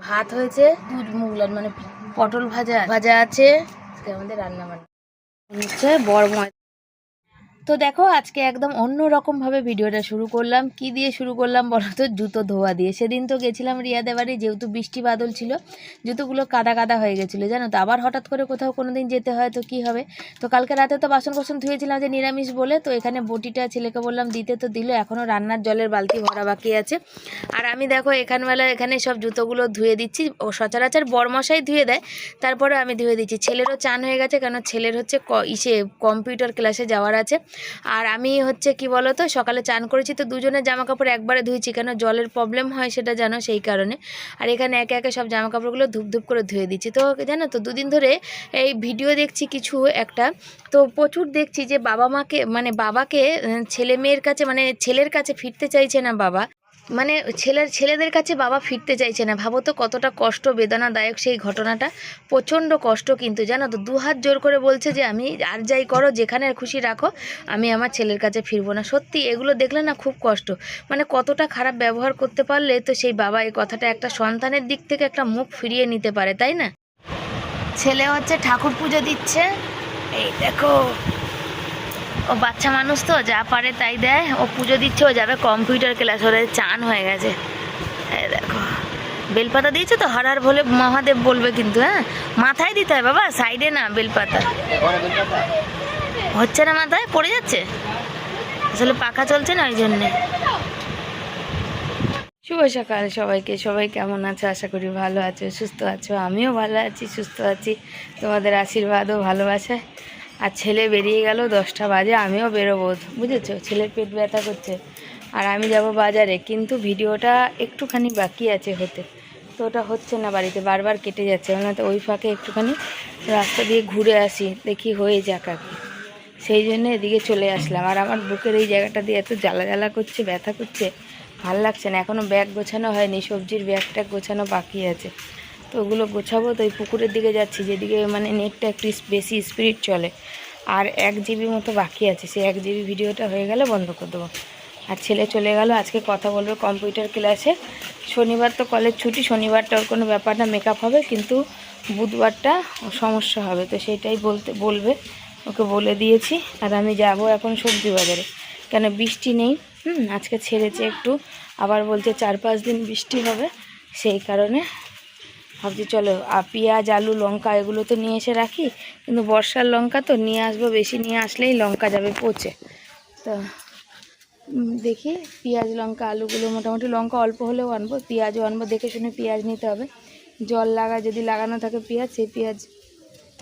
ভাত হয়েছে, দুধ মুগলান মানে পটল ভাজা ভাজা আছে। আমাদের রান্না বান্না হচ্ছে বড়। তো দেখো আজকে একদম অন্য রকমভাবে ভিডিওটা শুরু করলাম। কি দিয়ে শুরু করলাম বলো তো? জুতো ধোয়া দিয়ে। সেদিন তো গেছিলাম রিয়াদের বাড়ি, যেহেতু বৃষ্টি বাদল ছিল, জুতোগুলো কাদা কাদা হয়ে গেছিলো জানো তো। আবার হঠাৎ করে কোথাও কোনো দিন যেতে হয় তো কি হবে। তো কালকে রাতে তো বাসন কোসন ধুয়েছিলাম যে নিরামিষ বলে, তো এখানে বটিটা ছেলেকে বললাম দিতে, তো দিল। এখনও রান্নার জলের বালতি ভরা বাকি আছে। আর আমি দেখো এখানে সব জুতোগুলো ধুয়ে দিচ্ছি। ও সচরাচর বরমশাই ধুয়ে দেয়, তারপরে আমি ধুয়ে দিচ্ছি। ছেলেরও চান হয়ে গেছে, কেন ছেলের হচ্ছে কম্পিউটার ক্লাসে যাওয়ার আছে। আর আমি হচ্ছে কি বলো তো, সকালে চান করেছি তো দুজনের জামা কাপড় একবারে ধুয়েছি, কেন জলের প্রবলেম হয় সেটা জানো, সেই কারণে। আর এখানে একে একে সব জামা কাপড়গুলো ধুপ ধুপ করে ধুয়ে দিচ্ছি। তো জানো তো, দুদিন ধরে এই ভিডিও দেখছি কিছু একটা, তো প্রচুর দেখছি যে বাবাকে ছেলে মেয়ের কাছে, মানে ছেলের কাছে ফিরতে চাইছে না বাবা, মানে ছেলেদের কাছে বাবা ফিরতে চাইছে না। ভাবো তো কতটা কষ্ট, বেদনাদায়ক সেই ঘটনাটা। প্রচণ্ড কষ্ট কিন্তু জানো তো। দুহাত জোর করে বলছে যে আমি আর যাই করো, যেখানে খুশি রাখো, আমি আমার ছেলের কাছে ফিরবো না। সত্যি এগুলো দেখলে না খুব কষ্ট, মানে কতটা খারাপ ব্যবহার করতে পারলে তো সেই বাবা এই কথাটা একটা সন্তানের দিক থেকে একটা মুখ ফিরিয়ে নিতে পারে, তাই না? ছেলে হচ্ছে ঠাকুর পুজো দিচ্ছে, এই দেখো। ও বাচ্চা মানুষ তো যা পারে তাই দেয়। ও পুজো দিচ্ছে, ও যাবে কম্পিউটার ক্লাস, ওদের চান হয়ে গেছে। এই দেখো বেলপাতা দিয়েছে তো, হর হর বলে মহাদেব বলবে কিন্তু, হ্যাঁ মাথায় দিতে হয় বাবা, সাইডে না। বেলপাতা হচ্ছে না, মাথায় পড়ে যাচ্ছে, আসলে পাখা চলছে না ওই জন্যে। শুভ সকাল সবাইকে। সবাই কেমন আছো? আশা করি ভালো আছো, সুস্থ আছো। আমিও ভালো আছি, সুস্থ আছি, তোমাদের আশীর্বাদ ও ভালোবাসায়। আর ছেলে বেরিয়ে গেল, 10টা বাজে, আমিও বেরোবো, বুঝেছো। ছেলের পেট ব্যথা করছে আর আমি যাব বাজারে, কিন্তু ভিডিওটা একটুখানি বাকি আছে হতে, তো ওটা হচ্ছে না বাড়িতে, বারবার কেটে যাচ্ছে। মানে তো ওই ফাঁকে একটুখানি রাস্তা দিয়ে ঘুরে আসি, দেখি হয়ে যাক আর কি, সেই জন্য এদিকে চলে আসলাম। আর আমার বুকের এই জায়গাটা দিয়ে এত জ্বালা জ্বালা করছে, ব্যথা করছে, ভাল লাগছে না। এখনও ব্যাগ গোছানো হয়নি, সবজির ব্যাগটা গোছানো বাকি আছে, তো ওগুলো গোছাবো। তো ওই পুকুরের দিকে যাচ্ছি, যেদিকে মানে নেটটা একটু বেশি স্পিড চলে। আর 1 জিবি মতো বাকি আছে, সেই 1 জিবি ভিডিওটা হয়ে গেলে বন্ধ করে দেবো। আর ছেলে চলে গেল, আজকে কথা বলবে কম্পিউটার ক্লাসে। শনিবার তো কলেজ ছুটি, শনিবারটা ওর কোনো ব্যাপার না, মেকআপ হবে, কিন্তু বুধবারটা সমস্যা হবে, তো সেটাই বলবে, ওকে বলে দিয়েছি। আর আমি যাব এখন সবজি বাজারে, কেন বৃষ্টি নেই, আজকে ছেড়েছে একটু, আবার বলছে 4-5 দিন বৃষ্টি হবে, সেই কারণে ভাবছি চলো। পেঁয়াজ, আলু, লঙ্কা এগুলো তো নিয়ে এসে রাখি, কিন্তু বর্ষার লঙ্কা তো নিয়ে আসবো, বেশি নিয়ে আসলেই লঙ্কা যাবে পচে। তো দেখি পেঁয়াজ, লঙ্কা, আলুগুলো মোটামুটি, লঙ্কা অল্প হলেও আনবো, পেঁয়াজও আনবো, দেখে শুনে পেঁয়াজ নিতে হবে। জল যদি লাগানো থাকে পেঁয়াজ, সেই পেঁয়াজ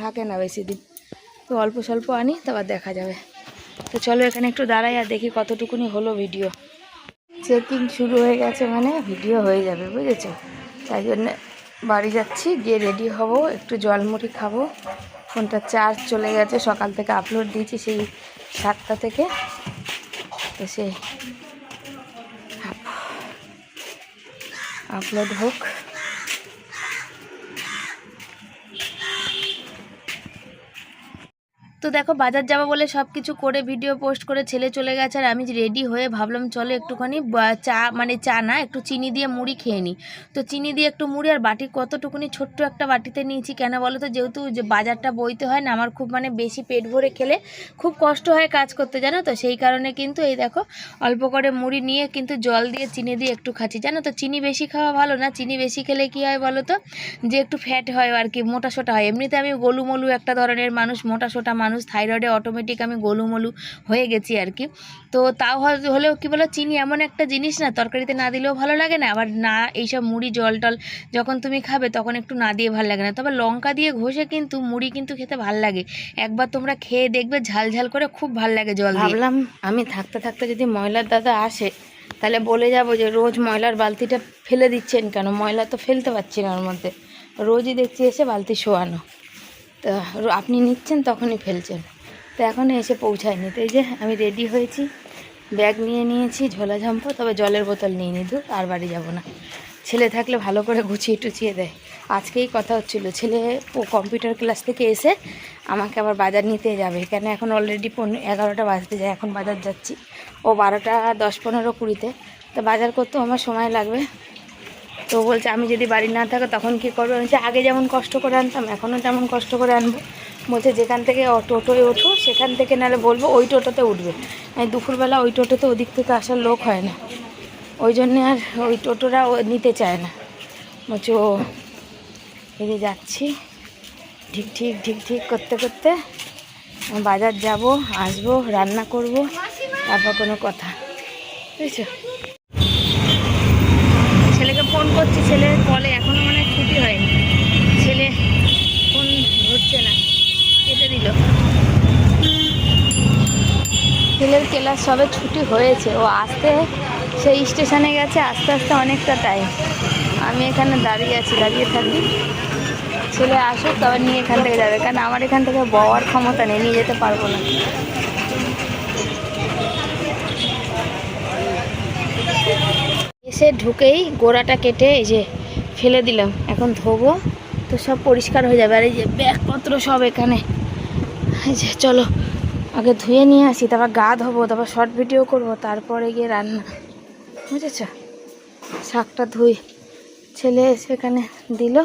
থাকে না বেশি দিন, তো অল্প স্বল্প আনি, তারপর দেখা যাবে। তো চলো এখানে একটু দাঁড়াই আর দেখি কতটুকুনি হলো ভিডিও। চেকিং শুরু হয়ে গেছে, মানে ভিডিও হয়ে যাবে, বুঝেছো। তাই জন্যে বাড়ি যাচ্ছি, গিয়ে রেডি হব, একটু জলমুড়ি খাবো। ফোনটা চার্জ চলে গেছে, সকাল থেকে আপলোড দিয়েছি সেই 7টা থেকে, তো সেই আপলোড হোক। তো দেখো বাজার যাবো বলে সব কিছু করে ভিডিও পোস্ট করে ছেলে চলে গেছে, আর আমি রেডি হয়ে ভাবলাম চলো একটুখানি চা না, একটু চিনি দিয়ে মুড়ি খেয়ে নিই। তো চিনি দিয়ে একটু মুড়ি, আর বাটি কতটুকুনি ছোট্ট একটা বাটিতে নিয়েছি, কেন বলো তো, যেহেতু যে বাজারটা বইতে হয় না, আমার খুব মানে বেশি পেট ভরে খেলে খুব কষ্ট হয় কাজ করতে, জানো তো, সেই কারণে কিন্তু এই দেখো অল্প করে মুড়ি নিয়ে কিন্তু জল দিয়ে চিনি দিয়ে একটু খাচ্ছি, জানো তো। চিনি বেশি খাওয়া ভালো না, চিনি বেশি খেলে কি হয় বলো তো, যে একটু ফ্যাট হয় আর কি, মোটা সোটা হয়। এমনিতে আমি গোলুমলু একটা ধরনের মানুষ, মোটা সোটা মানুষ, থাইরয়েডে অটোমেটিক আমি গোলুমলু হয়ে গেছি আর কি। তো তাও হলেও কি বলো, চিনি এমন একটা জিনিস না, তরকারিতে না দিলেও ভালো লাগে না, আবার না এইসব মুড়ি জল টল যখন তুমি খাবে তখন একটু না দিয়ে ভালো লাগে না। তবে লঙ্কা দিয়ে ঘষে কিন্তু মুড়ি কিন্তু খেতে ভাল লাগে, একবার তোমরা খেয়ে দেখবে, ঝাল ঝাল করে খুব ভাল লাগে জল দিয়ে। ভাবলাম আমি থাকতে থাকতে যদি ময়লার দাদা আসে, তাহলে বলে যাব যে রোজ ময়লার বালতিটা ফেলে দিচ্ছেন কেন, ময়লা তো ফেলতে পারছি না ওর মধ্যে, রোজই দেখছি এসে বালতি শোয়ানো, তো আপনি নিচ্ছেন তখনই ফেলছেন। তো এখনও এসে পৌঁছায়নি। তো এই যে আমি রেডি হয়েছি, ব্যাগ নিয়ে নিয়েছি, ঝোলা ঝাম্পো, তবে জলের বোতল নিয়ে নিই, আর বাড়ি যাব না। ছেলে থাকলে ভালো করে গুছিয়ে টুচিয়ে দেয়। আজকেই কথা হচ্ছিল, ছেলে ও কম্পিউটার ক্লাস থেকে এসে আমাকে আবার বাজার নিতে যাবে, কেন এখন অলরেডি 11টা বাজতে যায়, এখন বাজার যাচ্ছি। ও 12টা 10, 15, 20-তে, তো বাজার করতেও আমার সময় লাগবে। তো বলছে আমি যদি বাড়ি না থাকো তখন কী করবো। আমি বলছি আগে যেমন কষ্ট করে আনতাম এখনও তেমন কষ্ট করে আনবো। বলছে যেখান থেকে টোটোয় ওঠো সেখান থেকে নাহলে বলবো ওই টোটোতে উঠবে। আমি দুপুরবেলা ওই টোটোতে ওদিক থেকে আসার লোক হয় না, ওই জন্যে আর ওই টোটোরা নিতে চায় না। বলছে ও এই যে যাচ্ছি ঠিক ঠিক ঠিক ঠিক করতে করতে বাজার যাব, আসবো, রান্না করব, তারপর কোনো কথা, বুঝছো। ছেলেকে ফোন করছি, ছেলের কলে এখনও মানে ছুটি হয়নি, ছেলে ফোন ধরছে না, কেটে দিল। ছেলের ক্লাস সবে ছুটি হয়েছে, ও আসতে সেই স্টেশনে গেছে, আস্তে আস্তে অনেকটা টাইম। আমি এখানে দাঁড়িয়ে আছি, দাঁড়িয়ে থাকি, ছেলে আসুক তবে নিয়ে এখান থেকে যাবে, কারণ আমার এখান থেকে বওয়ার ক্ষমতা নেই, নিয়ে যেতে পারবো না। এসে ঢুকেই গোড়াটা কেটে এই যে ফেলে দিলাম, এখন ধোবো তো সব পরিষ্কার হয়ে যাবে। আর এই যে ব্যাগপত্র সব এখানে, এই যে চলো আগে ধুয়ে নিয়ে আসি, তারপর গা ধোবো, তারপর শর্ট ভিডিও করব, তারপরে গিয়ে রান্না, বুঝেছ। শাকটা ধুই, ছেলে এসে এখানে দিল,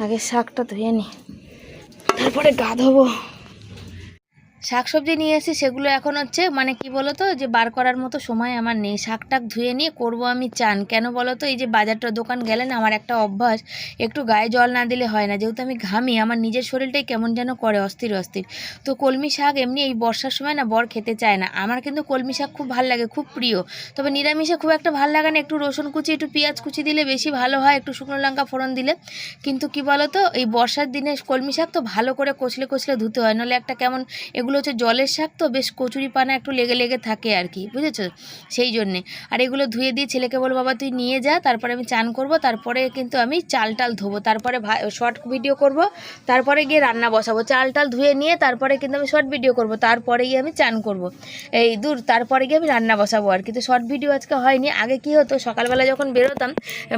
আগে শাকটা ধুয়ে নিই তারপরে গা ধোবো। শাকসবজি নিয়ে এসে সেগুলো এখন হচ্ছে মানে কি বলো তো, যে বার করার মতো সময় আমার নেই। শাকটাক ধুয়ে নিয়ে করব আমি চান, কেন বলো তো, এই যে বাজারটা দোকান গেলে না আমার একটা অভ্যাস, একটু গায়ে জল না দিলে হয় না, যেহেতু আমি ঘামি, আমার নিজের শরীরটাই কেমন যেন করে, অস্থির অস্থির। তো কলমি শাক এমনি এই বর্ষার সময় না বর খেতে চায় না, আমার কিন্তু কলমি শাক খুব ভালো লাগে, খুব প্রিয়। তবে নিরামিষে খুব একটা ভালো লাগে না, একটু রসুন কুচি একটু পেঁয়াজ কুচি দিলে বেশি ভালো হয়, একটু শুকনো লঙ্কা ফোড়ন দিলে। কিন্তু কি বলো তো, এই বর্ষার দিনে কলমি শাক তো ভালো করে কচলে কচলে ধুতে হয়, নাহলে একটা কেমন, এগুলো হচ্ছে জলের শাক তো বেশ কচুরি পানা একটু লেগে লেগে থাকে আর কি, বুঝেছো, সেই জন্যে। আর এগুলো ধুয়ে দিয়ে ছেলেকে বলবো বাবা তুই নিয়ে যা, তারপরে আমি চান করব, তারপরে কিন্তু আমি চাল টাল ধোবো, তারপরে শর্ট ভিডিও করব, তারপরে গিয়ে রান্না বসাবো। চাল টাল ধুয়ে নিয়ে তারপরে কিন্তু আমি শর্ট ভিডিও করব, তারপরে গিয়ে আমি চান করব, এই দূর তারপরে গিয়ে আমি রান্না বসাবো আর কি। তো শর্ট ভিডিও আজকে হয়নি। আগে কি হতো, সকালবেলা যখন বেরোতাম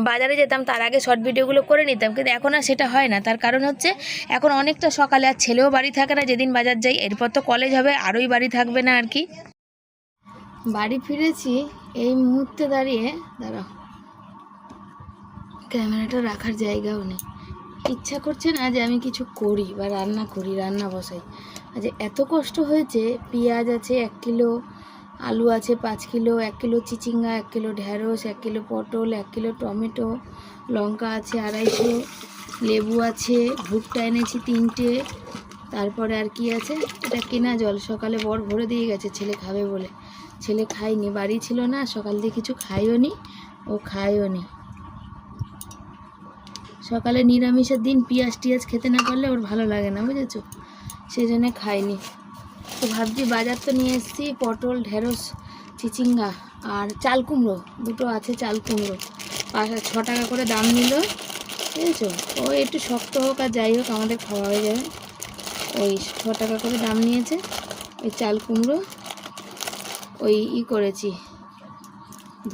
বাজারে যেতাম তার আগে শর্ট ভিডিওগুলো করে নিতাম, কিন্তু এখন আর সেটা হয় না। তার কারণ হচ্ছে এখন অনেকটা সকালে, আর ছেলেও বাড়ি থাকে না যেদিন বাজার যাই, এরপর তো কলেজ হবে, আরোই বাড়ি থাকবে না আর কি। বাড়ি ফিরেছি এই মুহূর্তে দাঁড়িয়ে, দাঁড়াও ক্যামেরাটা রাখার জায়গাও নেই, ইচ্ছা করছে না যে আমি কিছু করি বা রান্না করি, রান্না বসাই। আজ এত কষ্ট হয়েছে, পেঁয়াজ আছে 1 কিলো, আলু আছে 5 কিলো, 1 কিলো চিচিঙ্গা, 1 কিলো ঢ্যাঁড়স, 1 কিলো পটল, 1 কিলো টমেটো, লঙ্কা আছে 250, লেবু আছে, ভুট্টা এনেছি 3টে, তারপরে আর কি আছে, এটা কেনা জল, সকালে বর ভরে দিয়ে গেছে ছেলে খাবে বলে, ছেলে খায়নি, বাড়ি ছিল না, সকাল দিয়ে কিছু খাইও নি, ও খায়ও নি। সকালে নিরামিষের দিন পেঁয়াজ টিয়াজ খেতে না পারলে ওর ভালো লাগে না, বুঝেছো, সেই জন্যে খাইনি। তো ভাবছি বাজার তো নিয়ে এসেছি, পটল, ঢ্যাঁড়স, চিচিঙ্গা আর চাল কুমড়ো, দুটো আছে চাল কুমড়ো, 6 টাকা করে দাম নিল, বুঝেছো। ও একটু শক্ত হোক আর যাই হোক আমাদের খাওয়া হয়ে যাবে। ওই 6 টাকা করে দাম নিয়েছে। ওই চাল কুমড়ো ওই করেছি,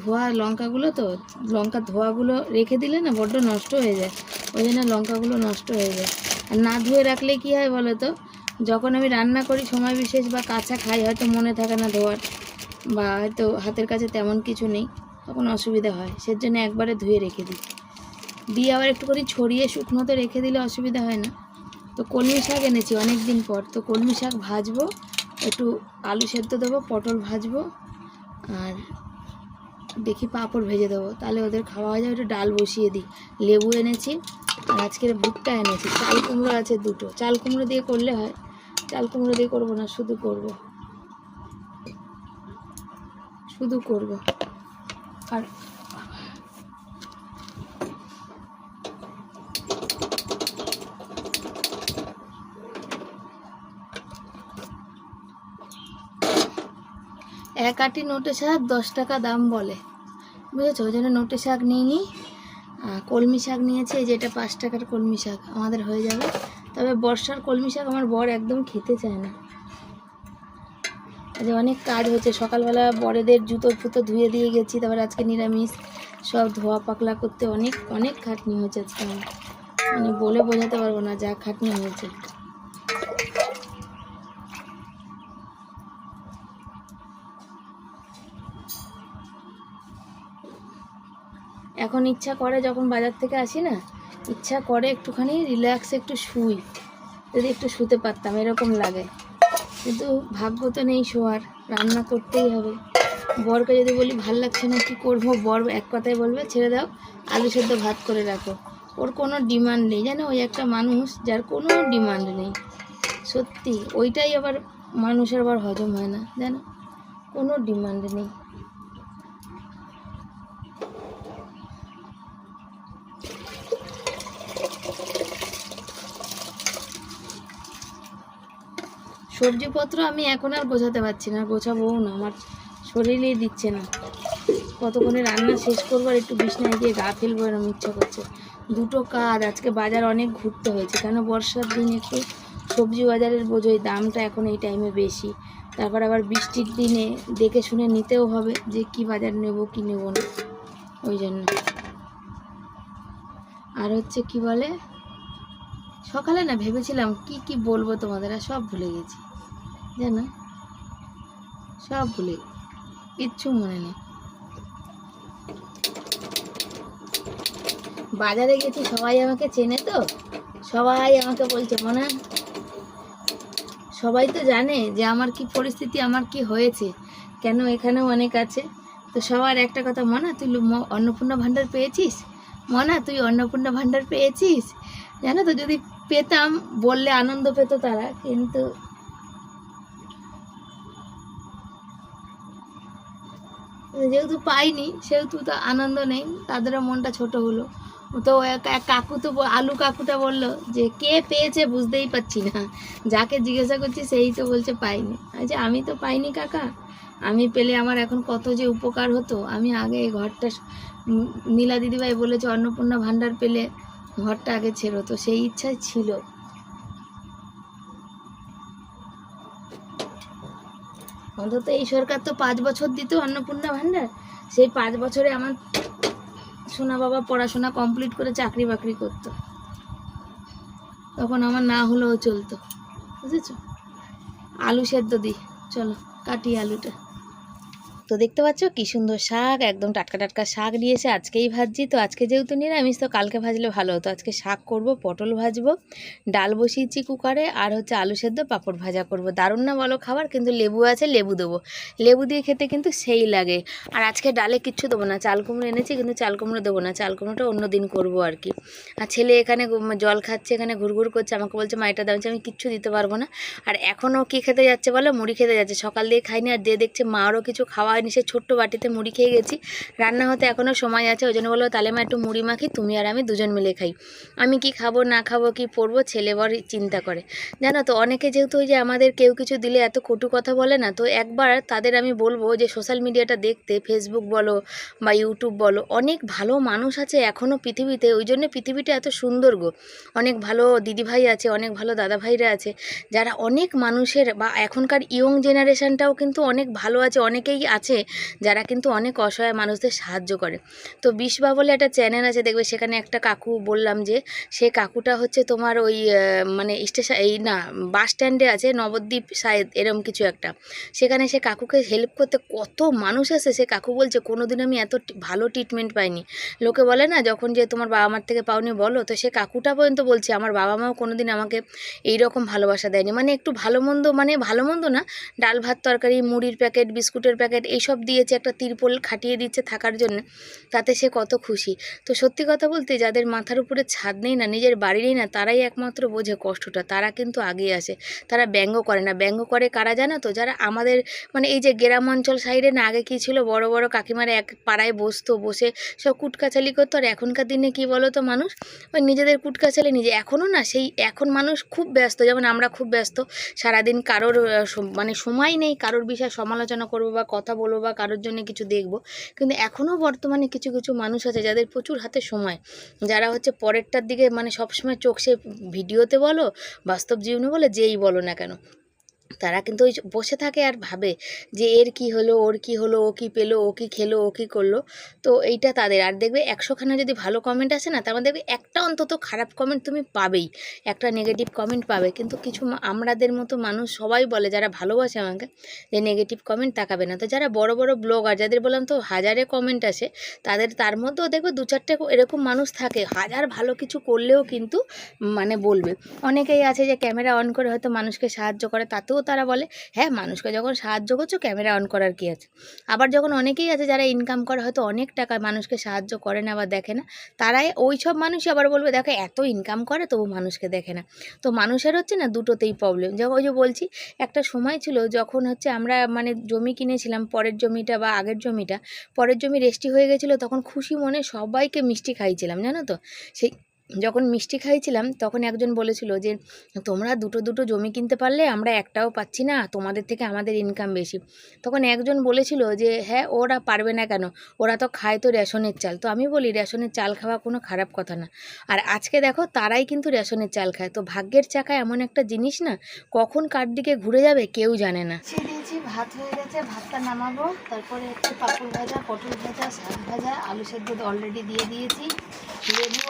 ধোয়া লঙ্কাগুলো, তো লঙ্কা ধোয়াগুলো রেখে দিলে না বড্ড নষ্ট হয়ে যায়, ওই জন্য লঙ্কাগুলো নষ্ট হয়ে যায়। আর না ধুয়ে রাখলে কি হয় বলো তো, যখন আমি রান্না করি সময় বিশেষ বা কাঁচা খাই, হয়তো মনে থাকে না ধোয়ার, বা হয়তো হাতের কাছে তেমন কিছু নেই, তখন অসুবিধা হয়, সেজন্য একবারে ধুয়ে রেখে দিই, দিয়ে আবার একটু করে ছড়িয়ে শুকনোতে রেখে দিলে অসুবিধা হয় না। তো কলমি শাক এনেছি অনেক দিন পর, তো কলমি শাক ভাজবো, একটু আলু সেদ্ধ দেবো, পটল ভাজবো, আর দেখি পাঁপড় ভেজে দেবো, তাহলে ওদের খাওয়া হয়ে যাবে। একটু ডাল বসিয়ে দিই, লেবু এনেছি, আর আজকের ভুট্টা এনেছি, চাল কুমড়ো আছে 2টো, চাল কুমড়ো দিয়ে করলে হয়, চাল কুমড়ো দিয়ে করবো না, শুধু করবো। আর এক আটি নোটে শাক 10 টাকা দাম বলে, বুঝেছো, ওই জন্য নোটে শাক নিইনি। কলমি শাক নিয়েছে, এই যে এটা 5 টাকার কলমি শাক, আমাদের হয়ে যাবে। তবে বর্ষার কলমি শাক আমার বর একদম খেতে চায় না। আজ অনেক কাজ হচ্ছে, সকালবেলা বড়দের জুতো ফুতো ধুয়ে দিয়ে গেছি, তারপর আজকে নিরামিষ সব ধোয়া পাকলা করতে অনেক অনেক খাটনি হয়েছে আজকে আমার, মানে বলে বোঝাতে পারবো না যা খাটনি হয়েছে। এখন ইচ্ছা করে যখন বাজার থেকে আসি না, ইচ্ছা করে একটুখানি রিল্যাক্স একটু শুই, যদি একটু শুতে পারতাম এরকম লাগে। কিন্তু ভাগ্য তো নেই শোয়ার, রান্না করতেই হবে। বরকে যদি বলি ভাল লাগছে না কি করবো, বর এক কথায় বলবে ছেড়ে দাও, আলু সেদ্ধ ভাত করে রাখো। ওর কোনো ডিমান্ড নেই, জানো, ওই একটা মানুষ যার কোনো ডিমান্ড নেই। সত্যি ওইটাই আবার মানুষের আবার হজম হয় না, জানো, কোনো ডিমান্ড নেই। সবজিপত্র আমি এখন আর গোছাতে পারছি না, গোছাবও না, আমার শরীরেই দিচ্ছে না। কতক্ষণে রান্না শেষ করবো আর একটু বিছনায় গিয়ে গা ফেলবো এরকম ইচ্ছা করছে। দুটো কাজ, আজকে বাজার অনেক ঘুরতে হয়েছে, কেন বর্ষার দিন একটু সবজি বাজারের বোঝোই দামটা এখন এই টাইমে বেশি। তারপর আবার বৃষ্টির দিনে দেখে শুনে নিতেও হবে যে কি বাজার নেব কি নেব না, ওই জন্য। আর হচ্ছে কি বলে, সকালে না ভেবেছিলাম কি কি বলবো তোমাদের, আর সব ভুলে গেছি, জানো, সব ভুলে, কিচ্ছু মনে নেই। বাজারে গেছি, সবাই আমাকে চেনে তো, সবাই আমাকে বলছে মনা, সবাই তো জানে যে আমার কি পরিস্থিতি, আমার কি হয়েছে, কেন এখানেও অনেক আছে। তো সবার একটা কথা, মনা তুই অন্নপূর্ণা ভাণ্ডার পেয়েছিস, মনা তুই অন্নপূর্ণা ভাণ্ডার পেয়েছিস। জানো তো, যদি পেতাম বললে আনন্দ পেত তারা, কিন্তু যেহেতু পাইনি সেহেতু তো আনন্দ নেই, তাদেরও মনটা ছোট হলো। তো এক কাকু তো আলু কাকুটা বলল যে কে পেয়েছে বুঝতেই পারছি না, যাকে জিজ্ঞাসা করছি সেই তো বলছে পাইনি। আচ্ছা আমি তো পাইনি কাকা, আমি পেলে আমার এখন কত যে উপকার হতো। আমি আগে এই ঘরটা, নীলা দিদিভাই বলেছে অন্নপূর্ণা ভাণ্ডার পেলে ঘরটা আগে ছেড়তো, সেই ইচ্ছাই ছিল। অন্তত এই সরকার তো 5 বছর দিত অন্নপূর্ণা ভাণ্ডার, সেই 5 বছরে আমার সোনা বাবা পড়াশোনা কমপ্লিট করে চাকরি বাকরি করতো, তখন আমার না হলেও চলতো, বুঝেছো। আলু সেদ্ধ দিই, চলো কাটি আলুটা। তো দেখতে পাচ্ছ কি সুন্দর শাক, একদম টাটকা টাটকা শাক দিয়েছে, আজকেই ভাজছি। তো আজকে যেহেতু নিরামিষ, তো কালকে ভাজলে ভালো হতো। আজকে শাক করব, পটল ভাজবো, ডাল বসিয়েছি কুকারে, আর হচ্ছে আলু সেদ্ধ পাঁপড় ভাজা করব। দারুণ না বলো খাবার, কিন্তু লেবু আছে, লেবু দেবো, লেবু দিয়ে খেতে কিন্তু সেই লাগে। আর আজকে ডালে কিচ্ছু দেবো না, চাল কুমড়ো এনেছি কিন্তু চাল কুমড়ো দেবো না, চাল কুমড়োটা অন্য দিন করবো আর কি। আর ছেলে এখানে জল খাচ্ছে, এখানে ঘুরঘুর করছে, আমাকে বলছে মা এটা দাও, আমি কিচ্ছু দিতে পারবো না। আর এখনও কী খেতে যাচ্ছে বলো, মুড়ি খেতে যাচ্ছে। সকাল দিয়ে খাইনি, আর দিয়ে দেখছে মারও কিছু খাওয়া হয়নি, সে ছোট্ট বাটিতে মুড়ি খেয়ে গেছি। রান্না হতে এখনও সময় আছে, ওই জন্য বললো তাহলে মা একটু মুড়ি মাখি, তুমি আর আমি দুজন মিলে খাই। আমি কি খাবো না খাবো কি পরবো, ছেলে বর চিন্তা করে, জানো তো। অনেকে যেহেতু ওই যে আমাদের কেউ কিছু দিলে এত কটু কথা বলে না, তো একবার তাদের আমি বলবো যে সোশ্যাল মিডিয়াটা দেখতে, ফেসবুক বলো বা ইউটিউব বলো, অনেক ভালো মানুষ আছে এখনও পৃথিবীতে, ওই জন্য পৃথিবীটা এত সুন্দর গো। অনেক ভালো দিদিভাই আছে, অনেক ভালো দাদাভাইরা আছে, যারা অনেক মানুষের, বা এখনকার ইয়ং জেনারেশানটাও কিন্তু অনেক ভালো আছে, অনেকেই আছে যারা কিন্তু অনেক অসহায় মানুষদের সাহায্য করে। তো বিশবা বলে একটা চ্যানেল আছে, দেখবে সেখানে একটা কাকু, বললাম যে সে কাকুটা হচ্ছে তোমার ওই মানে স্টেশন, এই না বাস স্ট্যান্ডে আছে, নবদ্বীপ শায়দ এরম কিছু একটা, সেখানে সে কাকুকে হেল্প করতে কত মানুষ আসে। সে কাকু বলছে কোনোদিন আমি এত ভালো ট্রিটমেন্ট পাইনি। লোকে বলে না যখন যে তোমার বাবা মার থেকে পাওনি বলো, তো সে কাকুটা পর্যন্ত বলছে আমার বাবা মাও কোনোদিন আমাকে এইরকম ভালোবাসা দেয়নি। মানে একটু ভালো মন্দ, মানে ভালো মন্দ না, ডাল ভাত তরকারি, মুড়ির প্যাকেট, বিস্কুটের প্যাকেট এইসব দিয়েছে, একটা তিরপল খাটিয়ে দিচ্ছে থাকার জন্য, তাতে সে কত খুশি। তো সত্যি কথা বলতে, যাদের মাথার উপরে ছাদ নেই না, নিজের বাড়ি নেই না, তারাই একমাত্র বোঝে কষ্টটা, তারা কিন্তু আগিয়ে আসে, তারা ব্যঙ্গ করে না। ব্যঙ্গ করে কারা জানো তো, যারা আমাদের মানে এই যে গ্রাম অঞ্চল সাইডে না, আগে কী ছিল, বড় বড় কাকিমারা এক পাড়ায় বসতো, বসে সব কুটকাচালি করতো। আর এখনকার দিনে কী বলো তো, মানুষ ওই নিজেদের কুটকাচালি নিজে, এখনও না সেই, এখন মানুষ খুব ব্যস্ত, যেমন আমরা খুব ব্যস্ত, সারাদিন কারোর মানে সময় নেই কারোর বিষয়ে সমালোচনা করবো বা কথা বলবো বা কারোর জন্য কিছু দেখবো। কিন্তু এখনও বর্তমানে কিছু কিছু মানুষ আছে যাদের প্রচুর হাতে সময়, যারা হচ্ছে পরেরটার দিকে মানে সবসময় চোখ, সে ভিডিওতে বলো বাস্তব জীবনে বলে যেই বলো না কেন, তারা কিন্তু ওই বসে থাকে আর ভাবে যে এর কি হলো, ওর কি হলো, ও কি পেলো, ও কি খেলো, ও কি করলো। তো এইটা তাদের। আর দেখবে 100খানা যদি ভালো কমেন্ট আসে না, তার মধ্যে দেখবে একটা অন্তত খারাপ কমেন্ট তুমি পাবেই, একটা নেগেটিভ কমেন্ট পাবে। কিন্তু কিছু আমাদের মতো মানুষ সবাই বলে, যারা ভালোবাসে আমাকে, যে নেগেটিভ কমেন্ট তাকাবে না। তো যারা বড় বড় ব্লগার, যাদের বললাম তো হাজারে কমেন্ট আসে, তার মধ্যেও দেখবে 2-4টে এরকম মানুষ থাকে, হাজার ভালো কিছু করলেও কিন্তু মানে বলবে। অনেকেই আছে যে ক্যামেরা অন করে হয়তো মানুষকে সাহায্য করে, তাতেও তারা বলে হ্যাঁ মানুষকে যখন সাহায্য করছো ক্যামেরা অন করার কী আছে। আবার যখন অনেকেই আছে যারা ইনকাম করে হয়তো অনেক টাকা, মানুষকে সাহায্য করে না বা দেখে না, তারাই ওই সব মানুষই আবার বলবে দেখো এত ইনকাম করে তবু মানুষকে দেখে না। তো মানুষের হচ্ছে না দুটোতেই প্রবলেম। যেমন ওই যে বলছি, একটা সময় ছিল যখন হচ্ছে আমরা মানে জমি কিনেছিলাম, পরের জমিটা বা আগের জমিটা, পরের জমি রেস্টি হয়ে গেছিলো, তখন খুশি মনে সবাইকে মিষ্টি খাইয়েছিলাম জানো তো। সেই যখন মিষ্টি খাইছিলাম তখন একজন বলেছিল যে তোমরা দুটো জমি কিনতে পারলে, আমরা একটাও পাচ্ছি না, তোমাদের থেকে আমাদের ইনকাম বেশি। তখন একজন বলেছিল যে হ্যাঁ ওরা পারবে না কেন, ওরা তো খায় তো রেশনের চাল। তো আমি বলি রেশনের চাল খাওয়া কোনো খারাপ কথা না। আর আজকে দেখো তারাই কিন্তু রেশনের চাল খায়। তো ভাগ্যের চাকা এমন একটা জিনিস না, কখন কার দিকে ঘুরে যাবে কেউ জানে না। দিয়েছি, ভাত হয়ে গেছে, ভাতটা নামাবো। তারপরে হচ্ছে পাপড় ভাজা, পটল ভাজা, শাক ভাজা, আলু সেদ্ধ অলরেডি দিয়ে দিয়েছি, লেবু,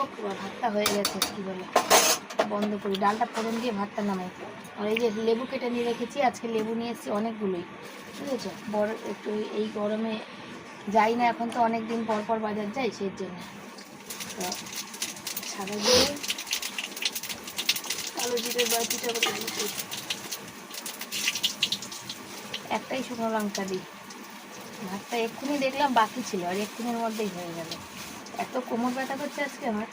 ভাতটা হয়ে গেছে। কী বলে বন্ধ করি, ডালটা ফোড়ন দিয়ে ভাতটা নামাই। আর এই যে লেবু কেটে নিয়ে রেখেছি, আজকে লেবু নিয়ে এসেছি অনেকগুলোই, বুঝেছ। বড় একটু এই গরমে যাই না এখন, তো অনেক দিন পর পর বাজার যাই, সেই জন্য। তো সাদা জিরে, কালো জিরে বাটিটা দিচ্ছি, একটাই শুকনো লঙ্কা দিই। ভাতটা এক্ষুনি দেখলাম বাকি ছিল, আর এক্ষুনির মধ্যেই হয়ে গেল। এত কোমর ব্যথা করছে আজকে আমার।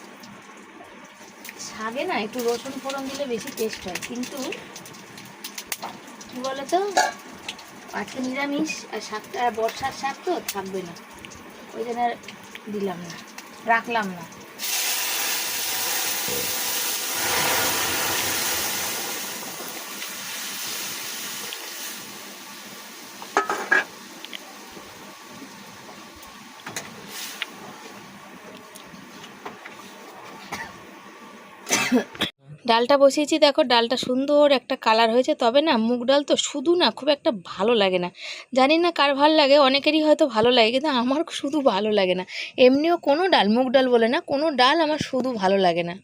শাকে না একটু রসুন ফোড়ন দিলে বেশি টেস্ট হয়, কিন্তু কী বলো তো, আজকে নিরামিষ আর শাকটা বর্ষার শাক তো থাকবে না, ওই জন্য আর দিলাম না, রাখলাম না। ডালটা বসিয়েছি, দেখো ডালটা সুন্দর একটা কালার হয়েছে। তবে না মুগ ডাল তো শুধু না খুব একটা ভালো লাগে না, জানি না কার ভালো লাগে, অনেকেরই হয়তো ভালো লাগে, কিন্তু আমার শুধু ভালো লাগে না। এমনিও কোনো ডাল, মুগ ডাল বলে না, কোনো ডাল আমার শুধু ভালো লাগে না।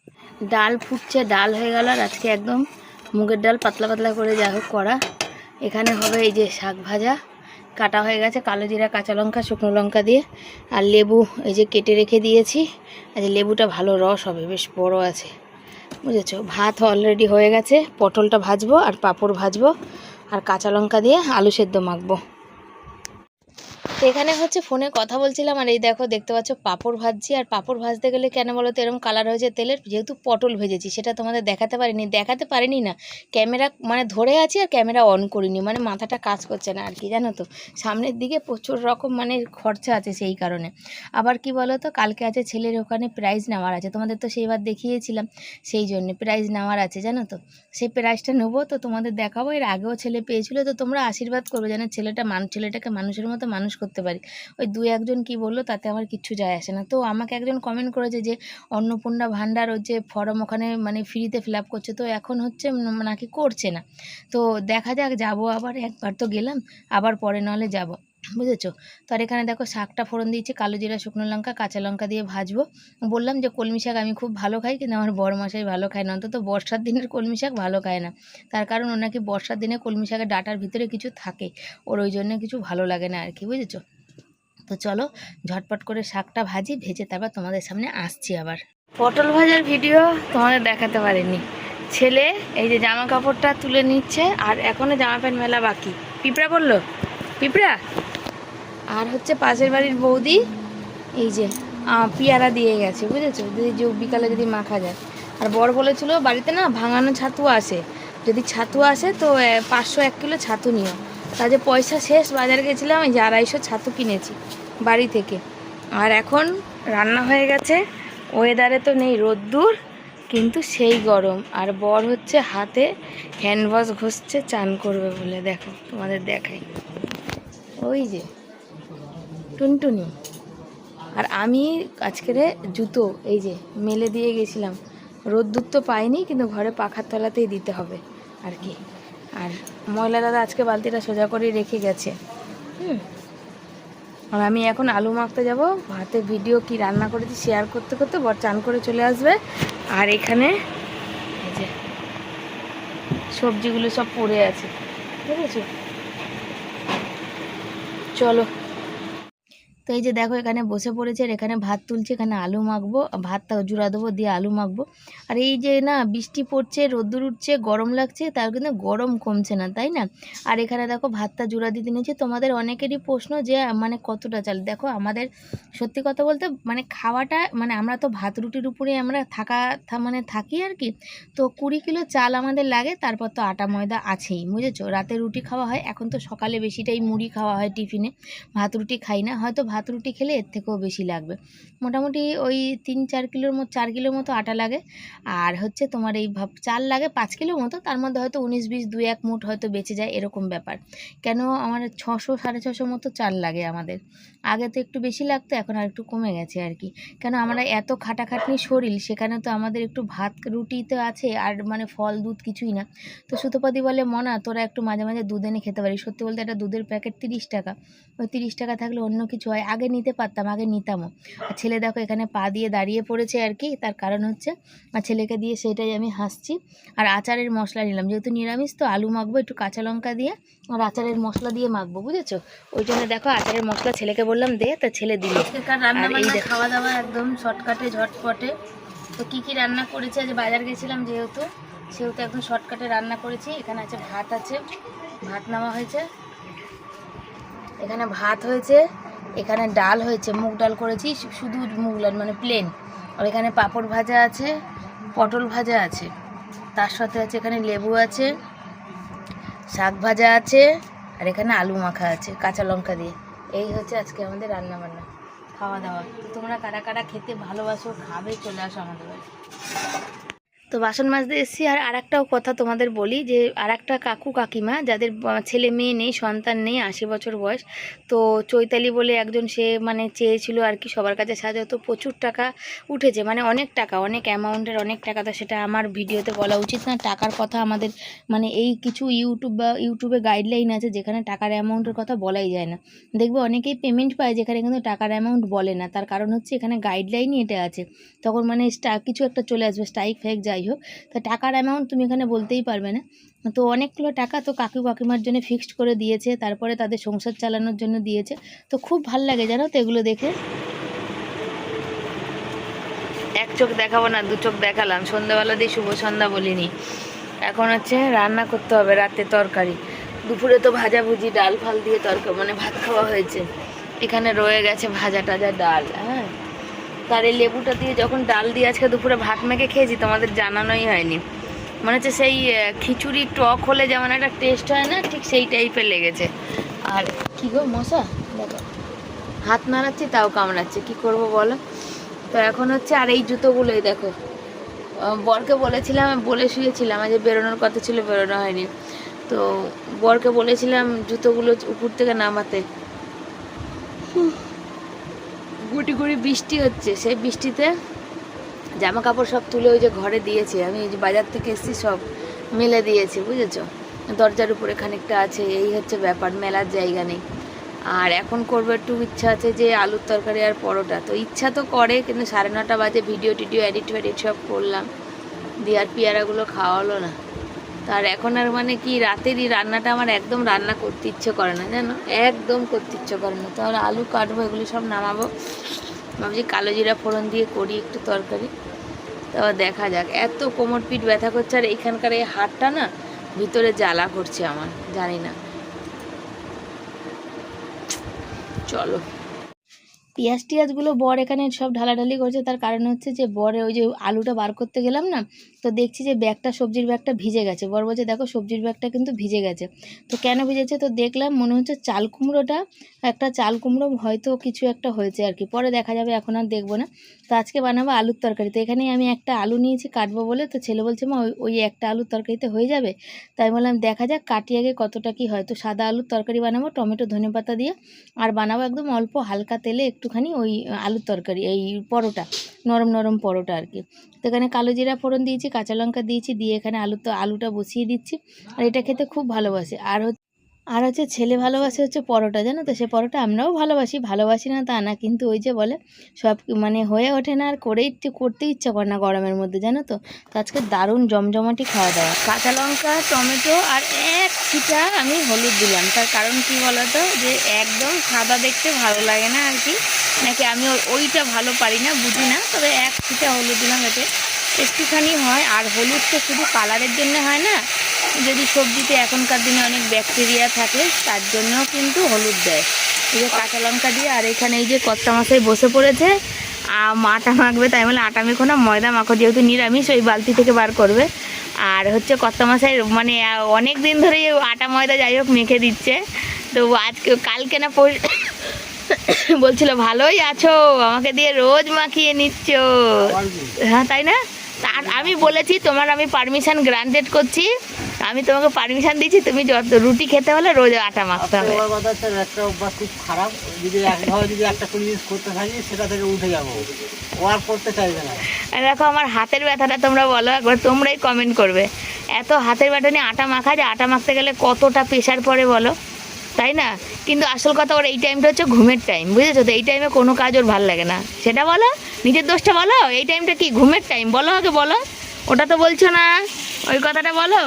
ডাল ফুটছে, ডাল হয়ে গেল। আর আজকে একদম মুগের ডাল পাতলা পাতলা করে যা হোক করা। এখানে হবে এই যে শাক ভাজা, কাটা হয়ে গেছে, কালো জিরা, কাঁচা লঙ্কা, শুকনো লঙ্কা দিয়ে। আর লেবু এই যে কেটে রেখে দিয়েছি, আর যে লেবুটা ভালো রস হবে, বেশ বড় আছে, বুঝেছো। ভাত অলরেডি হয়ে গেছে, পটলটা ভাজবো আর পাঁপড় ভাজবো, আর কাঁচা লঙ্কা দিয়ে আলু সেদ্ধ মাখবো। তো এখানে হচ্ছে ফোনে কথা বলছিলাম, আর এই দেখো দেখতে পাচ্ছ পাঁপড় ভাজছি। আর পাঁপড় ভাজতে গেলে কেন বলো তো এরকম কালার হয়েছে তেলের, যেহেতু পটল ভেজেছি, সেটা তোমাদের দেখাতে পারিনি না, ক্যামেরা মানে ধরে আছি আর ক্যামেরা অন করিনি, মানে মাথাটা কাজ করছে না আর কি, জানো তো। সামনের দিকে প্রচুর রকম মানে খরচা আছে সেই কারণে। আবার কি বলো তো, কালকে আছে ছেলের ওখানে প্রাইজ নেওয়ার আছে, তোমাদের তো সেইবার দেখিয়েছিলাম, সেই জন্য প্রাইজ নেওয়ার আছে জানো তো। সেই প্রাইজটা নেবো, তো তোমাদের দেখাবো। এর আগেও ছেলে পেয়েছিল, তো তোমরা আশীর্বাদ করবে যেন ছেলেটাকে মানুষের মতো মানুষ করতে পারি। ওই 2-1 জন কী বললো তাতে আমার কিচ্ছু যায় আসে না। তো আমাকে একজন কমেন্ট করেছে যে অন্নপূর্ণা ভাণ্ডার ওই যে ফর্ম ওখানে মানে ফ্রিতে ফিল আপ করছে, তো এখন হচ্ছে নাকি করছে না। তো দেখা যাক, যাবো আবার, একবার তো গেলাম, আবার পরে নাহলে যাব, বুঝেছো। তো আর এখানে দেখো শাকটা ফোড়ন দিয়েছি, কালো জিরা, শুকনো লঙ্কা, কাঁচা লঙ্কা দিয়ে ভাজবো। বললাম যে কলমি শাক আমি খুব ভালো খাই, কিন্তু আমার বড়মশাই ভালো খায় না, অন্তত বর্ষার দিনের কলমি শাক ভালো খায় না। তার কারণ ও নাকি বর্ষার দিনে কলমি শাকের ডাঁটার ভিতরে কিছু থাকে, ওর ওই জন্য কিছু ভালো লাগে না আর কি, বুঝেছো। তো চলো ঝটপট করে শাকটা ভেজে তারপর তোমাদের সামনে আসছি আবার। পটল ভাজার ভিডিও তোমাদের দেখাতে পারিনি। ছেলে এই যে জামা কাপড়টা তুলে নিচ্ছে, আর এখনও জামা প্যান্ট মেলা বাকি। পিঁপড়া বললো, পিঁপড়া। আর হচ্ছে পাশের বাড়ির বৌদি এই যে পেয়ারা দিয়ে গেছে, বুঝেছো, যদি বিকালে যদি মাখা যায়। আর বর বলেছিল বাড়িতে না ভাঙানো ছাতু আসে, যদি ছাতু আসে তো 501 কিলো ছাতু নিও। তা যে পয়সা শেষ, বাজারে গেছিলাম, এই যে 250 ছাতু কিনেছি বাড়ি থেকে। আর এখন রান্না হয়ে গেছে, ওয়েদারে তো নেই রোদ্দুর, কিন্তু সেই গরম। আর বর হচ্ছে হাতে হ্যান্ড ওয়াশ ঘষছে চান করবে বলে, দেখো তোমাদের দেখাই, ওই যে টুনটুনি। আর আমি আজকের জুতো এই যে মেলে দিয়ে গেছিলাম, রোদ্দুর তো পাইনি, কিন্তু ঘরে পাখার তলাতেই দিতে হবে আর কি। আর ময়লা দাদা আজকে বালতিটা সোজা করে রেখে গেছে। আর আমি এখন আলু মাখতে যাব। ভাতে ভিডিও কি রান্না করেছি শেয়ার করতে করতে বর চান করে চলে আসবে। আর এখানে এই যে সবজিগুলো সব পড়ে আছে, বুঝেছো? চলো। তো এই যে দেখো এখানে বসে পড়েছে, আর এখানে ভাত তুলছে, এখানে আলু মাখবো, ভাতটা জুড়া দেবো, দিয়ে আলু মাখবো। আর এই যে না বৃষ্টি পড়ছে, রোদ্দুর উঠছে, গরম লাগছে, তার কিন্তু গরম কমছে না, তাই না? আর এখানে দেখো ভাতটা জুড়া দিতে নিয়েছি। তোমাদের অনেকেরই প্রশ্ন যে মানে কতটা চাল। দেখো আমাদের সত্যি কথা বলতে মানে খাওয়াটা মানে আমরা তো ভাত রুটির উপরে আমরা মানে থাকি আর কি। তো 20 কিলো চাল আমাদের লাগে, তারপর তো আটা ময়দা আছেই, বুঝেছো? রাতে রুটি খাওয়া হয়, এখন তো সকালে বেশিটাই মুড়ি খাওয়া হয় টিফিনে, ভাত রুটি খাই না। হয়তো ভাত রুটি খেলে এর থেকেও বেশি লাগবে, মোটামুটি ওই 3-4 কিলোর মতো 4 কিলোর মতো আটা লাগে। আর হচ্ছে তোমার এই চাল লাগে 5 কিলোর মতো, তার মধ্যে হয়তো 19-20 2-1 মুঠ হয়তো বেঁচে যায়, এরকম ব্যাপার। কেন আমার 600-650 মতো চাল লাগে আমাদের। আগে তো একটু বেশি লাগতো, এখন আর একটু কমে গেছে আর কি। কেন আমরা এত খাটাখাটনি শরীর, সেখানে তো আমাদের একটু ভাত রুটি তো আছে, আর মানে ফল দুধ কিছুই না। তো সুতোপাদি বলে মনা তোরা একটু মাঝে মাঝে দুধ এনে খেতে পারিস। সত্যি বলতে একটা দুধের প্যাকেট 30 টাকা, ওই 30 টাকা থাকলে অন্য কিছু হয়, আগে নিতে পারতাম, আগে নিতামও। আর ছেলে দেখো এখানে পা দিয়ে দাঁড়িয়ে পড়েছে আর কি, তার কারণ হচ্ছে আর ছেলেকে দিয়ে সেটাই আমি হাসছি। আর আচারের মশলা নিলাম, যেহেতু নিরামিষ তো আলু মাখবো একটু কাঁচা লঙ্কা দিয়ে, আর আচারের মশলা দিয়ে মাখবো, বুঝেছো? ওই জন্য দেখো আচারের মশলা ছেলেকে বললাম দে, তা ছেলে দিল। রান্না বান্না খাওয়া দাওয়া একদম শর্টকাটে ঝটপটে। তো কি কি রান্না করেছি, আজ বাজার গেছিলাম যেহেতু, সেহেতু একদম শর্টকাটে রান্না করেছি। এখানে আছে ভাত, আছে ভাত নামা হয়েছে, এখানে ভাত হয়েছে, এখানে ডাল হয়েছে, মুগ ডাল করেছি, শুধু মুগ ডাল মানে প্লেন। আর এখানে পাঁপড় ভাজা আছে, পটল ভাজা আছে, তার সাথে আছে এখানে লেবু আছে, শাক ভাজা আছে, আর এখানে আলু মাখা আছে কাঁচা লঙ্কা দিয়ে। এই হচ্ছে আজকে আমাদের রান্না বান্না খাওয়া দাওয়া। তো তোমরা কারা কারা খেতে ভালোবাসো, খাবে, চলে আসো আমাদের বাড়ি। তো বাসন মাজতে এসেছি। আর আরেকটাও কথা তোমাদের বলি, যে আরেকটা কাকু কাকিমা যাদের ছেলে মেয়ে নেই, সন্তান নেই, 80 বছর বয়স, তো চৈতালি বলে একজন, সে মানে চেয়েছিল আর কি সবার কাছে সাহায্য। তো প্রচুর টাকা উঠেছে, মানে অনেক টাকা, অনেক অ্যামাউন্টের অনেক টাকা। তো সেটা আমার ভিডিওতে বলা উচিত না, টাকার কথা আমাদের মানে এই কিছু ইউটিউবে গাইডলাইন আছে যেখানে টাকার অ্যামাউন্টের কথা বলাই যায় না। দেখবে অনেকেই পেমেন্ট পায় যেখানে কিন্তু টাকার অ্যামাউন্ট বলে না, তার কারণ হচ্ছে এখানে গাইডলাইনই এটা আছে, তখন মানে কিছু একটা চলে আসবে, স্ট্রাইক ফেক যাই হোক। তো টাকার অ্যামাউন্ট তুমি এখানে বলতেই পারবে না। তো অনেকগুলো টাকা তো কাকু কাকিমার জন্য ফিক্সড করে দিয়েছে, তারপরে তাদের সংসার চালানোর জন্য দিয়েছে। তো খুব ভাল লাগে জানো তো এগুলো দেখে। এক চোখ দেখাবো না, 2 চোখ দেখালাম, সন্ধ্যাবেলা দিয়ে শুভ সন্ধ্যা বলিনি। এখন হচ্ছে রান্না করতে হবে রাতে তরকারি, দুপুরে তো ভাজাভুজি ডাল ফাল দিয়ে তরকারি মানে ভাত খাওয়া হয়েছে, এখানে রয়ে গেছে ভাজা টাজা ডাল। হ্যাঁ, তার এই লেবুটা দিয়ে যখন ডাল দিয়ে আজকে দুপুরে ভাত মেখে খেয়েছি, তোমাদের জানানোই হয়নি, মনে হচ্ছে সেই খিচুড়ি টক হলে যেমন একটা টেস্ট হয় না, ঠিক সেই টাইপের লেগেছে। আর কী গো মশা, দেখো হাত নাড়াচ্ছি তাও কামড়াচ্ছে, কি করব বলো? তো এখন হচ্ছে, আর এই জুতোগুলোই দেখো, বরকে বলেছিলাম, বলে শুয়েছিলাম, আজ বেরোনোর কথা ছিল, বেরোনো হয়নি। তো বরকে বলেছিলাম জুতোগুলো উপর থেকে নামাতে, গুটি গুটি বৃষ্টি হচ্ছে, সেই বৃষ্টিতে জামা কাপড় সব তুলে ওই যে ঘরে দিয়েছি আমি, এই যে বাজার থেকে এসেছি সব মেলে দিয়েছি, বুঝেছো? দরজার উপরে খানিকটা আছে, এই হচ্ছে ব্যাপার, মেলার জায়গা নেই। আর এখন করবো একটু ইচ্ছা আছে যে আলুর তরকারি আর পরোটা, তো ইচ্ছা তো করে, কিন্তু 9:30 বাজে ভিডিও টিডিও এডিট সব করলাম, দিয়ে আর পেয়ারাগুলো খাওয়া হলো না। তার এখন আর মানে কি রাতেরই রান্নাটা আমার একদম রান্না করতে ইচ্ছে করে না জানো, একদম করতে ইচ্ছে করে না। তাহলে আলু কাটবো, এগুলি সব নামাবো, ভাবছি কালো জিরা ফোড়ন দিয়ে করি একটু তরকারি, তারপর দেখা যাক। এত কোমর পিঠ ব্যথা করছে, আর এইখানকার এই হাড়টা না ভিতরে জ্বালা করছে আমার, জানি না। চলো, পেঁয়াজ টিয়াজগুলো বর এখানে সব ঢালাঢালি করছে, তার কারণ হচ্ছে যে বরে ওই যে আলুটা বার করতে গেলাম না, তো দেখছি যে ব্যাগটা, সবজির ব্যাগটা ভিজে গেছে। বর বলছে দেখো সবজির ব্যাগটা কিন্তু ভিজে গেছে। তো কেন ভিজেছে, তো দেখলাম মনে হচ্ছে চাল কুমড়োটা, একটা চাল কুমড়ো হয়তো কিছু একটা হয়েছে আর কি, পরে দেখা যাবে, এখন আর দেখবো না। তো আজকে বানাবো আলুর তরকারি। তো এখানেই আমি একটা আলু নিয়েছি কাটবো বলে, তো ছেলে বলছে মা ওই একটা আলুর তরকারিতে হয়ে যাবে। তাই বললাম দেখা যাক কাটি আগে কতটা কি হয়। তো সাদা আলুর তরকারি বানাবো টমেটো ধনেপাতা দিয়ে, আর বানাবো একদম অল্প হালকা তেলে একটু একটুখানি ওই আলুর তরকারি, এই পরোটা, নরম নরম পরোটা আর কি। তো এখানে কালো জিরা ফোড়ন দিয়েছি, কাঁচা লঙ্কা দিয়েছি, দিয়ে এখানে আলুটা বসিয়ে দিচ্ছি। আর এটা খেতে খুব ভালোবাসে। আর হচ্ছে ছেলে ভালোবাসে হচ্ছে পরোটা, জানো তো। সে পরোটা আমরাও ভালোবাসি না তা না, কিন্তু ওই যে বলে সব মানে হয়ে ওঠে না, আর করতে ইচ্ছা করে না গরমের মধ্যে, জানো তো। তো আজকে দারুণ জমজমাটি খাওয়া দাওয়া। কাঁচা লঙ্কা, টমেটো আর এক ছিটা আমি হলুদ দিলাম। তার কারণ কি বলতো, যে একদম সাদা দেখতে ভালো লাগে না আর কি, নাকি আমি ওইটা ভালো পারি না, বুঝি না। তবে এক ছিটা হলুদ দিলাম, এতে একটুখানি হয়। আর হলুদ তো শুধু কালারের জন্য হয় না, যদি সবজিতে এখনকার দিনে অনেক ব্যাকটেরিয়া থাকে তার জন্যও কিন্তু হলুদ দেয়। এই যে কাঁচা লঙ্কা দিয়ে, আর এখানে এই যে কর্তা মশাই বসে পড়েছে আটা মাখবে। তাই বলে আটা মেখো না, ময়দা মাখো, যেহেতু নিরামিষ ওই বালতি থেকে বার করবে। আর হচ্ছে কর্তা মশাই মানে অনেক দিন ধরে আটা ময়দা যাই হোক মেখে দিচ্ছে। তো আজকে কালকে না বলছিল ভালোই আছো, আমাকে দিয়ে রোজ মাখিয়ে নিচ্ছ। হ্যাঁ তাই না? আমি বলেছি তোমার আমি পারমিশন গ্রান্টেড করছি, আমি তোমাকে পারমিশন দিচ্ছি, তুমি যত রুটি খেতে হলে রোজ আটা মাখতে হবে। একটা অভ্যাস খুব খারাপ, যদি একটা জিনিস করতে থাকি সেটা থেকে উঠে যাবো, ও আর করতে চাইবে না। দেখো আমার হাতের ব্যথাটা তোমরা বলো একবার, তোমরাই কমেন্ট করবে। এত হাতের ব্যথা নিয়ে আটা মাখা, যে আটা মাখতে গেলে কতটা প্রেশার পড়ে বলো, তাই না? কিন্তু আসল কথা, ওর এই টাইমটা হচ্ছে ঘুমের টাইম, বুঝেছো তো। এই টাইমে কোনো কাজ ওর ভালো লাগে না, সেটা বলো, নিজের দোষটা বলো। এই টাইমটা কি ঘুমের টাইম বলো, আগে বলো। ওটা তো বলছো না, ওই কথাটা বলো।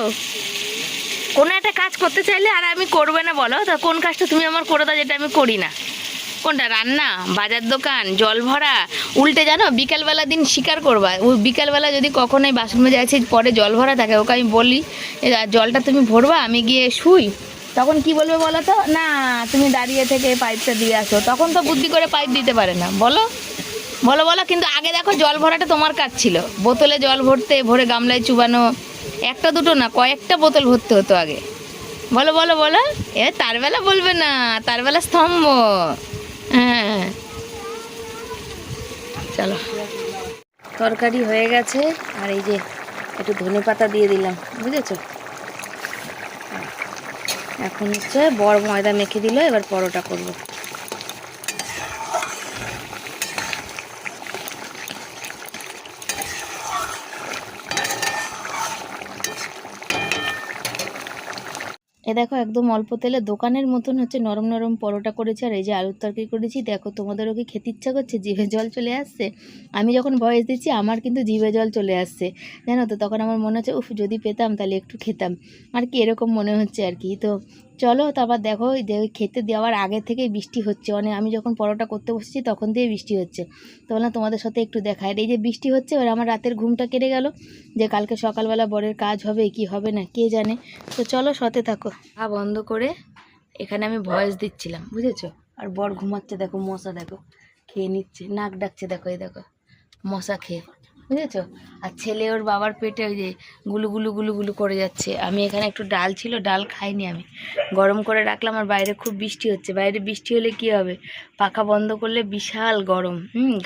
কোনো একটা কাজ করতে চাইলে আর আমি করবে না বলো, তা কোন কাজটা তুমি আমার করে দাও যেটা আমি করি না? কোনটা? রান্না, বাজার দোকান, জল ভরা। উল্টে জানো, বিকালবেলা দিন স্বীকার করবা, ওই বিকালবেলা যদি কখনোই বাসন মেজে যাচ্ছি পরে জল ভরা থাকে, ওকে আমি বলি জলটা তুমি ভরবা, আমি গিয়ে শুই, তখন কি বলবে বলো তো, না তুমি দাঁড়িয়ে থেকে পাইপটা দিয়ে আসো। তখন তো বুদ্ধি করে পাইপ দিতে পারে না, বলো বলো বলো। কিন্তু আগে দেখো জল ভরাটা তোমার কাজ ছিল, বোতলে জল ভরে গামলায় চুবানো, একটা দুটো না কয়েকটা বোতল ভরতে হতো আগে। বলো বলো বলো। তার বেলা বলবে না, তার বেলা স্তম্ভ। হ্যাঁ চলো, তরকারি হয়ে গেছে। আর এই যে একটু ধনে পাতা দিয়ে দিলাম, বুঝেছো। এখন হচ্ছে বড় ময়দা মেখে দিল, এবার পরোটা করবো। এ দেখো একদম অল্প তেলে দোকানের মতন হচ্ছে নরম নরম পরোটা করেছি। আর এই যে আলুর তরকারি করেছি, দেখো তোমাদেরও কি খেতে ইচ্ছা করছে? জিভে জল চলে আসছে। আমি যখন ভয়েস দিচ্ছি আমার কিন্তু জিভে জল চলে আসছে, জানো তো। তখন আমার মনে হচ্ছে উফ, যদি পেতাম তাহলে একটু খেতাম আর কি, এরকম মনে হচ্ছে আর কি। তো চলো, তারপর দেখো খেতে দেওয়ার আগে থেকেই বৃষ্টি হচ্ছে অনেক। আমি যখন পরোটা করতে বসেছি তখন দিয়ে বৃষ্টি হচ্ছে। তো বললাম তোমাদের সাথে একটু দেখায়। এই যে বৃষ্টি হচ্ছে, এবার আমার রাতের ঘুমটা কেটে গেল, যে কালকে সকালবেলা বরের কাজ হবে কি হবে না কে জানে। তো চলো সাথে থাকো। বন্ধ করে এখানে আমি ভয়েস দিচ্ছিলাম, বুঝেছো। আর বর ঘুমাচ্ছে, দেখো মশা দেখো খেয়ে নিচ্ছে, নাক ডাকছে দেখো, এই দেখো মশা খেয়ে, বুঝেছো। আর ছেলে ওর বাবার পেটে ওই যে গুলু গুলু গুলু গুলু করে যাচ্ছে। আমি এখানে একটু ডাল ছিল, ডাল খাইনি, আমি গরম করে রাখলাম। আর বাইরে খুব বৃষ্টি হচ্ছে, বাইরে বৃষ্টি হলে কি হবে, পাখা বন্ধ করলে বিশাল গরম,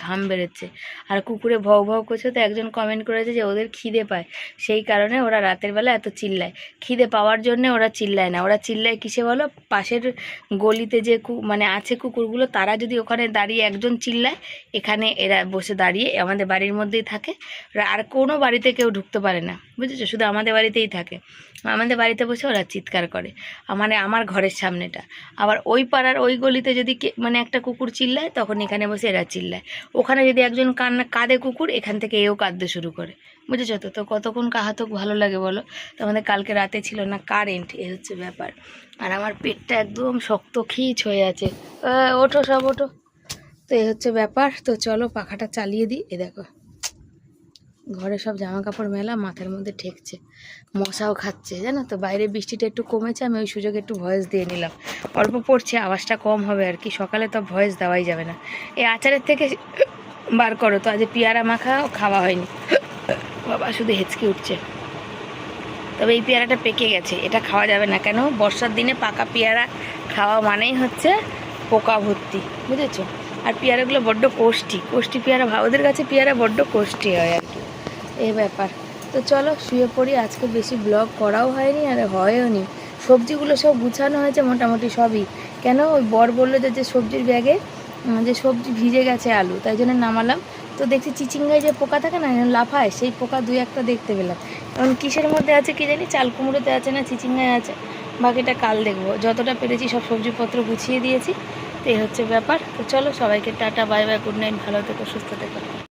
ঘাম বেরোচ্ছে। আর কুকুরে ভৌ ভৌ করছে। তো একজন কমেন্ট করেছে যে ওদের খিদে পায়, সেই কারণে ওরা রাতের বেলা এত চিল্লায়। খিদে পাওয়ার জন্য ওরা চিল্লায় না, ওরা চিল্লায় কিসে বলো, পাশের গলিতে যে মানে আছে কুকুরগুলো, তারা যদি ওখানে দাঁড়িয়ে একজন চিল্লায়, এখানে এরা বসে দাঁড়িয়ে আমাদের বাড়ির মধ্যেই থাকে। আর কোনো বাড়িতে কেউ ঢুকতে পারে না, বুঝেছো, শুধু আমাদের বাড়িতেই থাকে। আমাদের বাড়িতে বসে ওরা চিৎকার করে, মানে আমার ঘরের সামনেটা। আবার ওই পাড়ার ওই গলিতে যদি মানে একটা কুকুর চিল্লায়, তখন এখানে বসে এরা চিল্লায়। ওখানে যদি একজন কাঁদে কুকুর, এখান থেকে এও কাঁদতে শুরু করে, বুঝেছো তো। তো কতক্ষণ কাহাতক ভালো লাগে বলো। তো আমাদের কালকে রাতে ছিল না কারেন্ট, এ হচ্ছে ব্যাপার। আর আমার পেটটা একদম শক্ত খিচ হয়ে আছে। ওঠো সব ওঠো। তো এই হচ্ছে ব্যাপার। তো চলো পাখাটা চালিয়ে দিই। এ দেখো ঘরে সব জামা কাপড় মেলা, মাথার মধ্যে ঠেকছে, মশাও খাচ্ছে, জানো তো। বাইরে বৃষ্টিটা একটু কমেছে, আমি ওই সুযোগে একটু ভয়েস দিয়ে নিলাম। অল্প পড়ছে, আওয়াজটা কম হবে আর কি। সকালে তো ভয়েস দেওয়াই যাবে না। এই আচারের থেকে বার করো তো, আজ পেয়ারা মাখা খাওয়া হয়নি, বাবা শুধু হেঁচকে উঠছে। তবে এই পেয়ারাটা পেকে গেছে, এটা খাওয়া যাবে না। কেন? বর্ষার দিনে পাকা পেয়ারা খাওয়া মানেই হচ্ছে পোকা ভর্তি, বুঝেছো। আর পেয়ারাগুলো বড্ড কোষ্টি পেয়ারা, ওদের কাছে পেয়ারা বড্ড কোষ্টি হয় আর কি, এই ব্যাপার। তো চলো শুয়ে পড়ি। আজকে বেশি ব্লগ করাও হয়নি আর হয়ও নি। সবজিগুলো সব গুছানো হয়েছে মোটামুটি সবই। কেন? ওই বর বললো যে সবজির ব্যাগে যে সবজি ভিজে গেছে আলু, তাই জন্য নামালাম। তো দেখছি চিচিঙ্গায় যে পোকা থাকে না, লাফায়, সেই পোকা 2-1টা দেখতে পেলাম। এখন কিসের মধ্যে আছে কি জানি, চাল কুমড়োতে আছে না চিচিঙ্গায় আছে, বাকিটা কাল দেখবো। যতটা পেরেছি সব সবজিপত্র গুছিয়ে দিয়েছি। তো এই হচ্ছে ব্যাপার। তো চলো, সবাইকে tata, bye bye, good night, ভালো থেকো, সুস্থ থেকো।